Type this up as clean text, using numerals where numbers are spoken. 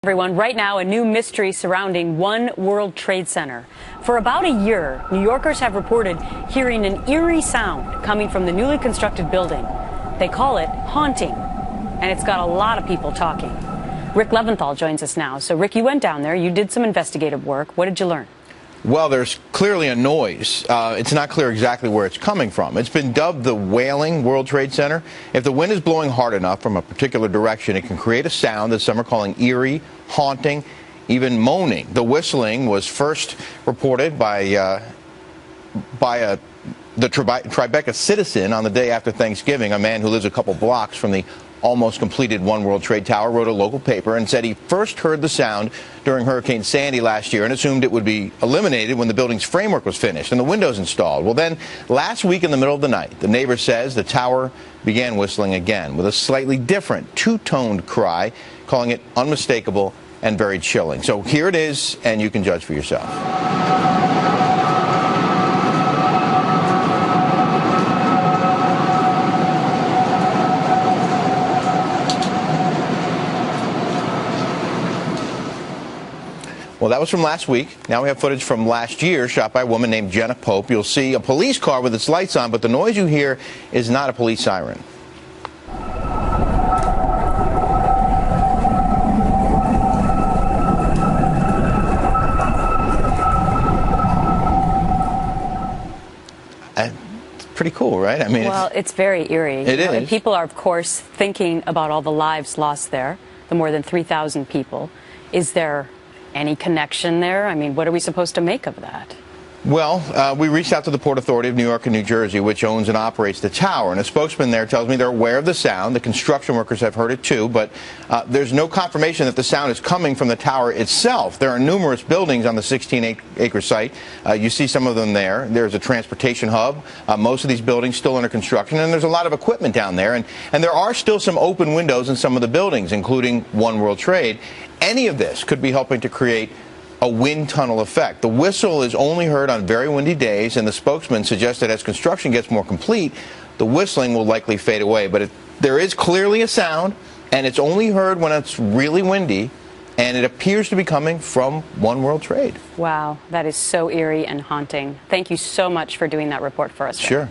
Everyone, right now, a new mystery surrounding One World Trade Center. For about a year, New Yorkers have reported hearing an eerie sound coming from the newly constructed building. They call it haunting, and it's got a lot of people talking. Rick Leventhal joins us now. So, Rick, you went down there. You did some investigative work. What did you learn? Well, there's clearly a noise. It's not clear exactly where it's coming from. It's been dubbed the Wailing World Trade Center. If the wind is blowing hard enough from a particular direction, it can create a sound that some are calling eerie, haunting, even moaning. The whistling was first reported by the Tribeca citizen on the day after Thanksgiving. A man who lives a couple blocks from the almost completed One World Trade Tower wrote a local paper and said he first heard the sound during Hurricane Sandy last year and assumed it would be eliminated when the building's framework was finished and the windows installed. Well, then last week in the middle of the night, the neighbor says the tower began whistling again with a slightly different two-toned cry, calling it unmistakable and very chilling. So here it is, and you can judge for yourself. Well, that was from last week. Now we have footage from last year shot by a woman named Jenna Pope. You'll see a police car with its lights on, but the noise you hear is not a police siren. It's pretty cool, right? I mean, well, it's very eerie. It is. And people are, of course, thinking about all the lives lost there, the more than 3,000 people. Is there any connection there? I mean, what are we supposed to make of that? Well, we reached out to the Port Authority of New York and New Jersey, which owns and operates the tower, and a spokesman there tells me they're aware of the sound. The construction workers have heard it too, but there's no confirmation that the sound is coming from the tower itself. There are numerous buildings on the 16-acre site. You see some of them there. There's a transportation hub. Most of these buildings still under construction, and there's a lot of equipment down there, and there are still some open windows in some of the buildings, including One World Trade. Any of this could be helping to create a wind tunnel effect. The whistle is only heard on very windy days, and the spokesman suggested as construction gets more complete, the whistling will likely fade away. But there is clearly a sound, and it's only heard when it's really windy, and it appears to be coming from One World Trade. Wow, that is so eerie and haunting. Thank you so much for doing that report for us. Sure.